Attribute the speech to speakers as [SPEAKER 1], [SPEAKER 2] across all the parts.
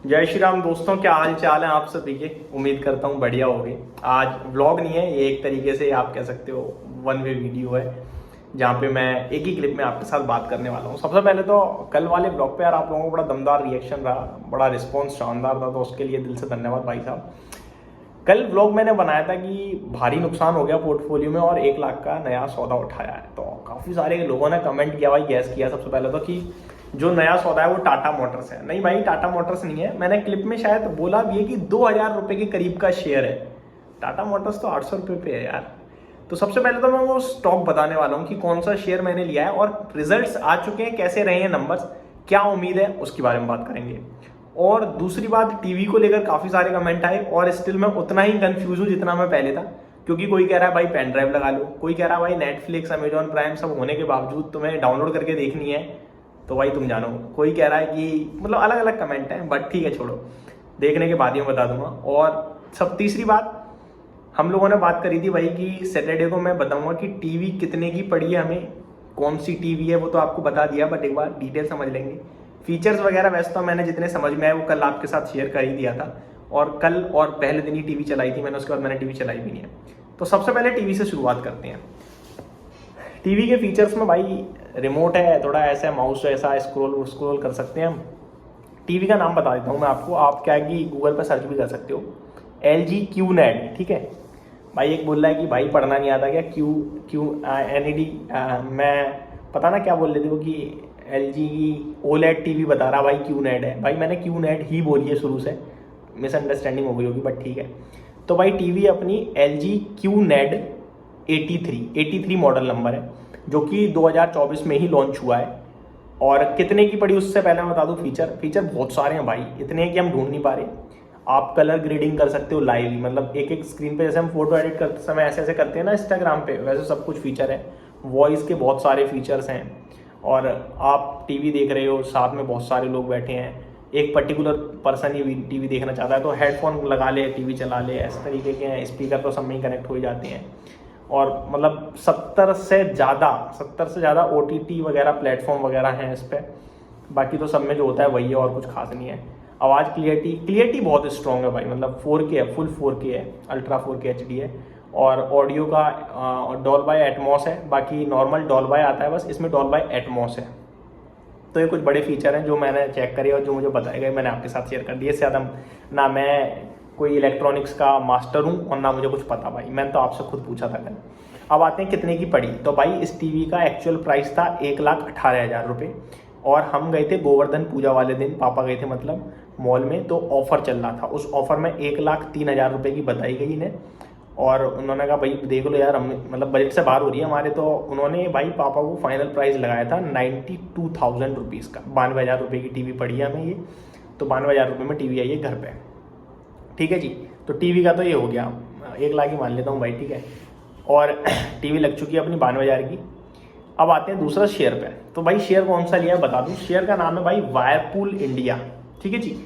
[SPEAKER 1] जय श्री राम दोस्तों, क्या हाल चाल है आप सभी के। उम्मीद करता हूँ बढ़िया होगी। आज व्लॉग नहीं है, ये एक तरीके से आप कह सकते हो वन वे वीडियो है, जहाँ पे मैं एक ही क्लिप में आपके साथ बात करने वाला हूँ। सबसे पहले तो कल वाले व्लॉग पे यार आप लोगों को बड़ा दमदार रिएक्शन रहा, बड़ा रिस्पॉन्स शानदार था, तो उसके लिए दिल से धन्यवाद भाई साहब। कल व्लॉग मैंने बनाया था कि भारी नुकसान हो गया पोर्टफोलियो में और 1 लाख का नया सौदा उठाया है। तो काफ़ी सारे लोगों ने कमेंट किया भाई, गैस किया सबसे पहले तो कि जो नया सौदा है वो टाटा मोटर्स है। नहीं भाई, टाटा मोटर्स नहीं है। मैंने क्लिप में शायद बोला भी है कि 2,000 रुपये के करीब का शेयर है। टाटा मोटर्स तो 800 रुपये पे है यार। तो सबसे पहले तो मैं वो स्टॉक बताने वाला हूँ कि कौन सा शेयर मैंने लिया है और रिजल्ट्स आ चुके हैं, कैसे रहे हैं नंबर्स, क्या उम्मीद है, उसके बारे में बात करेंगे। और दूसरी बात, टीवी को लेकर काफ़ी सारे कमेंट आए और स्टिल मैं उतना ही कंफ्यूज हूँ जितना मैं पहले था। क्योंकि कोई कह रहा है भाई पेन ड्राइव लगा लो, कोई कह रहा है भाई नेटफ्लिक्स अमेजॉन प्राइम सब होने के बावजूद तुम्हें डाउनलोड करके देखनी है तो भाई तुम जानो। कोई कह रहा है कि मतलब अलग अलग कमेंट हैं, बट ठीक है छोड़ो, देखने के बाद ही मैं बता दूंगा। और सब तीसरी बात, हम लोगों ने बात करी थी भाई कि सैटरडे को मैं बताऊंगा कि टीवी कितने की पड़ी है हमें, कौन सी टीवी है वो तो आपको बता दिया, बट एक बार डिटेल समझ लेंगे। फीचर्स वगैरह वैसे तो मैंने जितने समझ में आए वो कल आपके साथ शेयर कर ही दिया था, और कल और पहले दिन ही टीवी चलाई थी मैंने, उसके बाद मैंने टीवी चलाई भी नहीं है। तो सबसे पहले टीवी से शुरुआत करते हैं। टीवी के फीचर्स में भाई रिमोट है, थोड़ा ऐसा माउस ऐसा स्क्रॉल स्क्रॉल कर सकते हैं हम। टीवी का नाम बता देता हूँ मैं आपको, आप क्या है कि गूगल पर सर्च भी कर सकते हो। LG QNED, ठीक है भाई। एक बोल रहा है कि भाई पढ़ना नहीं आता क्या, QNED, मैं पता ना क्या बोल रहे थे वो कि LG की OLED टीवी बता रहा भाई QNED है। भाई मैंने QNED ही बोली है शुरू से, मिसअंडरस्टैंडिंग हो गई होगी, बट ठीक है। तो भाई टीवी अपनी LG QNED 83 मॉडल नंबर है, जो कि 2024 में ही लॉन्च हुआ है। और कितने की पड़ी उससे पहले मैं बता दूं, फीचर बहुत सारे हैं भाई, इतने हैं कि हम ढूंढ नहीं पा रहे। आप कलर ग्रेडिंग कर सकते हो लाइव ही, मतलब एक एक स्क्रीन पे जैसे हम फोटो एडिट करते समय ऐसे ऐसे करते हैं ना इंस्टाग्राम पे, वैसे सब कुछ फीचर है। वॉइस के बहुत सारे फीचर्स हैं। और आप टीवी देख रहे हो, साथ में बहुत सारे लोग बैठे हैं, एक पर्टिकुलर पर्सन ही टीवी देखना चाहता है तो हेडफोन लगा ले, टीवी चला ले, ऐसे तरीके के हैं। स्पीकर तो सब में ही कनेक्ट हो जाते हैं। और मतलब 70 से ज़्यादा OTT वगैरह प्लेटफॉर्म वगैरह हैं इस पर। बाकी तो सब में जो होता है वही है, और कुछ खास नहीं है। आवाज़ क्लियरिटी बहुत स्ट्रॉन्ग है भाई, मतलब 4K है, फुल 4K है, अल्ट्रा 4K HD है। और ऑडियो का डॉल्बी एटमॉस है, बाकी नॉर्मल डॉल्बी आता है, बस इसमें डॉल्बी एटमॉस है। तो ये कुछ बड़े फीचर हैं जो मैंने चेक करे और जो मुझे बताए गए, मैंने आपके साथ शेयर कर दिए। इससे ज़्यादा ना मैं कोई इलेक्ट्रॉनिक्स का मास्टर हूँ और ना मुझे कुछ पता भाई, मैंने तो आपसे खुद पूछा था कल। अब आते हैं कितने की पड़ी। तो भाई इस टीवी का एक्चुअल प्राइस था 1,18,000 रुपये, और हम गए थे गोवर्धन पूजा वाले दिन, पापा गए थे मतलब मॉल में, तो ऑफर चल रहा था। उस ऑफर में 1,03,000 रुपये की बताई गई इन्हें। और उन्होंने कहा भाई देख लो यार, हम मतलब बजट से बाहर हो रही है हमारे, तो उन्होंने भाई पापा को फाइनल प्राइस लगाया था 92,000 रुपीज़ का। 92,000 रुपये की टीवी पड़ी है हमें ये। तो 92,000 रुपये में टीवी आई है घर पे, ठीक है जी। तो टीवी का तो ये हो गया, 1 लाख ही मान लेता हूँ भाई, ठीक है। और टीवी लग चुकी है अपनी 92,000 की। अब आते हैं दूसरा शेयर पे। तो भाई शेयर कौन सा लिया है बता दूँ। शेयर का नाम है भाई वायरपूल इंडिया, ठीक है जी।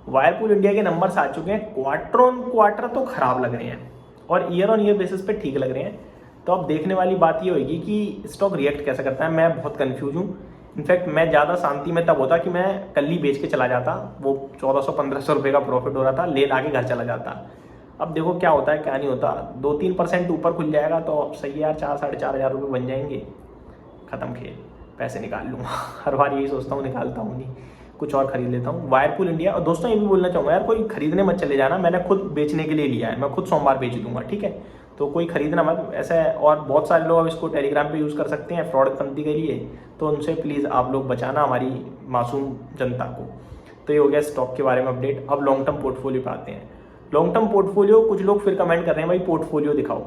[SPEAKER 1] वायरपूल इंडिया के नंबर्स आ चुके हैं। क्वार्टर ऑन क्वार्टर तो खराब लग रहे हैं और ईयर ऑन ईयर बेसिस पे ठीक लग रहे हैं। तो अब देखने वाली बात ये होगी कि स्टॉक रिएक्ट कैसे करता है। मैं बहुत कंफ्यूज हूँ। इनफैक्ट मैं ज़्यादा शांति में तब होता कि मैं कल ही बेच के चला जाता, वो 1,400-1,500 रुपये का प्रॉफिट हो रहा था, ले ला के घर चला जाता। अब देखो क्या होता है क्या नहीं होता। 2-3% ऊपर खुल जाएगा तो सही है यार, 4-4,500 रुपये बन जाएंगे, ख़त्म खेल, पैसे निकाल लूँगा। हर बार यही सोचता हूँ, निकालता हूँ नहीं, कुछ और खरीद लेता हूँ। वायरपूल इंडिया। और दोस्तों ये भी बोलना चाहूँगा यार, कोई खरीदने मत चले जाना, मैंने खुद बेचने के लिए लिया है, मैं खुद सोमवार बेच दूंगा, ठीक है। तो कोई खरीदना मत ऐसा है। और बहुत सारे लोग अब इसको टेलीग्राम पे यूज़ कर सकते हैं फ्रॉड पंथी के लिए, तो उनसे प्लीज़ आप लोग बचाना हमारी मासूम जनता को। तो ये हो गया स्टॉक के बारे में अपडेट। अब लॉन्ग टर्म पोर्टफोलियो पे आते हैं। लॉन्ग टर्म पोर्टफोलियो, कुछ लोग फिर कमेंट कर रहे हैं भाई पोर्टफोलियो दिखाओ।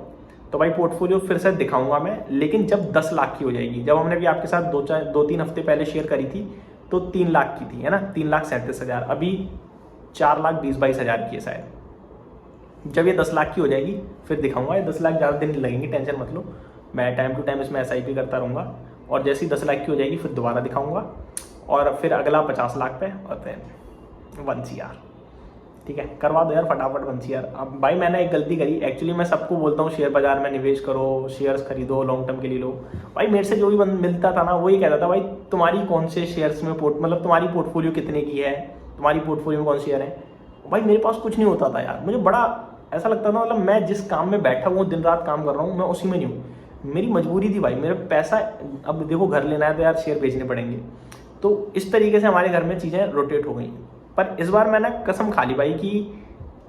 [SPEAKER 1] तो भाई पोर्टफोलियो फिर से दिखाऊंगा मैं, लेकिन जब 10 लाख की हो जाएगी। जब हमने भी आपके साथ 2-3 हफ्ते पहले शेयर करी थी तो 3 लाख की थी, है ना, 3,37,000। अभी 4,20,22,000 की है शायद। जब ये 10 लाख की हो जाएगी फिर दिखाऊंगा। ये 10 लाख ज़्यादा दिन लगेंगे, टेंशन मत लो, मैं टाइम टू टाइम इसमें SIP करता रहूँगा। और जैसे ही 10 लाख की हो जाएगी फिर दोबारा दिखाऊंगा, और फिर अगला 50 लाख पे, और फिर 1 CR, ठीक है। करवा दो यार फटाफट 1 CR। अब भाई मैंने एक गलती करी, एक्चुअली मैं सबको बोलता हूँ शेयर बाजार में निवेश करो, शेयर्स खरीदो, लॉन्ग टर्म के लिए लो। भाई मेरे से जो भी मिलता था ना, वही कहता था भाई तुम्हारी कौन से शेयर्स में मतलब तुम्हारी पोर्टफोलियो कितने की है, तुम्हारी पोर्टफोलियो में कौन से शेयर है? भाई मेरे पास कुछ नहीं होता था यार, मुझे बड़ा ऐसा लगता था, मतलब मैं जिस काम में बैठा हूँ दिन रात काम कर रहा हूँ, मैं उसी में नहीं हूँ। मेरी मजबूरी थी भाई, मेरा पैसा, अब देखो घर लेना है तो यार शेयर बेचने पड़ेंगे। तो इस तरीके से हमारे घर में चीज़ें रोटेट हो गई। पर इस बार मैंने कसम खा ली भाई कि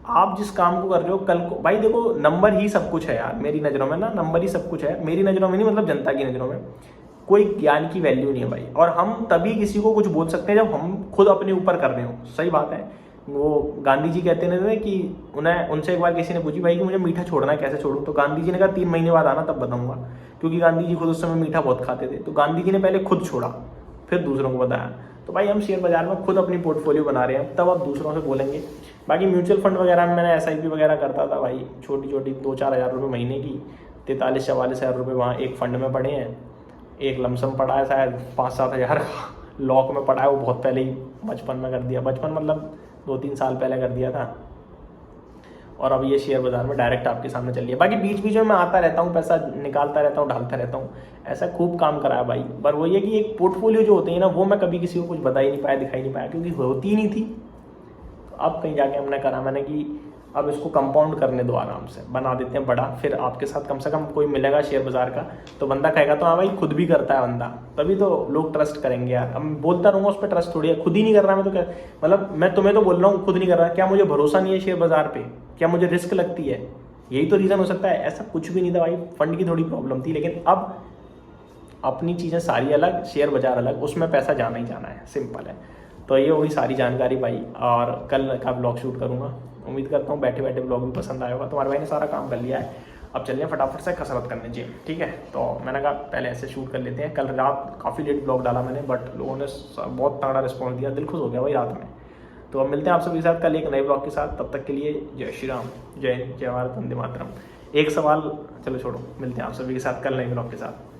[SPEAKER 1] आप जिस काम को कर रहे हो कल को, भाई देखो नंबर ही सब कुछ है यार, मेरी नज़रों में ना नंबर ही सब कुछ है। मेरी नज़रों में नहीं, मतलब जनता की नज़रों में कोई ज्ञान की वैल्यू नहीं है भाई। और हम तभी किसी को कुछ बोल सकते हैं जब हम खुद अपने ऊपर कर रहे हो। सही बात है। वो गांधी जी कहते थे कि उनसे एक बार किसी ने पूछी भाई कि मुझे मीठा छोड़ना है, कैसे छोड़ूं? तो गांधी जी ने कहा 3 महीने बाद आना, तब बताऊंगा। क्योंकि गांधी जी खुद उस समय मीठा बहुत खाते थे। तो गांधी जी ने पहले खुद छोड़ा, फिर दूसरों को बताया। तो भाई हम शेयर बाजार में खुद अपनी पोर्टफोलियो बना रहे हैं, तब आप दूसरों से बोलेंगे। बाकी म्यूचुअल फंड वगैरह में मैंने SIP वगैरह करता था भाई, छोटी छोटी 2-4 हज़ार रुपये महीने की, 43-44 हज़ार रुपये वहाँ एक फंड में पड़े हैं। एक लमसम पड़ा है शायद 5-7 हज़ार लॉक में पड़ा है, वो बहुत पहले ही बचपन में कर दिया। बचपन मतलब 2-3 साल पहले कर दिया था। और अब ये शेयर बाजार में डायरेक्ट आपके सामने चल रही है। बाकी बीच बीच में मैं आता रहता हूँ, पैसा निकालता रहता हूँ, डालता रहता हूँ, ऐसा खूब काम करा है भाई। पर वो ये कि एक पोर्टफोलियो जो होती है ना, वो मैं कभी किसी को कुछ बता ही नहीं पाया, दिखाई नहीं पाया, क्योंकि होती ही नहीं थी। तो अब कहीं जाके हमने करा मैंने कि अब इसको कंपाउंड करने दो, आराम से बना देते हैं बड़ा। फिर आपके साथ कम से कम कोई मिलेगा शेयर बाजार का, तो बंदा कहेगा तो हाँ भाई खुद भी करता है बंदा, तभी तो लोग ट्रस्ट करेंगे यार। अब बोलता रहूँगा उस पर ट्रस्ट थोड़ी है, खुद ही नहीं कर रहा मैं तो क्या, मतलब मैं तुम्हें तो बोल रहा हूँ खुद नहीं कर रहा। क्या मुझे भरोसा नहीं है शेयर बाजार पे? क्या मुझे रिस्क लगती है? यही तो रीज़न हो सकता है। ऐसा कुछ भी नहीं था भाई, फंड की थोड़ी प्रॉब्लम थी। लेकिन अब अपनी चीज़ें सारी अलग, शेयर बाजार अलग, उसमें पैसा जाना ही जाना है, सिंपल है। तो ये हुई सारी जानकारी भाई। और कल का ब्लॉग शूट करूँगा, उम्मीद करता हूँ बैठे बैठे ब्लॉग भी पसंद आएगा। तुम्हारे भाई ने सारा काम कर लिया है, अब चलिए फटाफट से कसरत करने जिम, ठीक है? तो मैंने कहा पहले ऐसे शूट कर लेते हैं। कल रात काफ़ी लेट ब्लॉग डाला मैंने, बट लोगों ने बहुत तगड़ा रिस्पॉन्स दिया, दिल खुश हो गया भाई रात में। तो अब मिलते हैं आप सभी के साथ कल एक नए ब्लॉग के साथ। तब तक के लिए जय श्री राम, जय हिंद, जय भारत, वंदे मातरम। एक सवाल, चलो छोड़ो, मिलते हैं आप सभी के साथ कल नए ब्लॉग के साथ।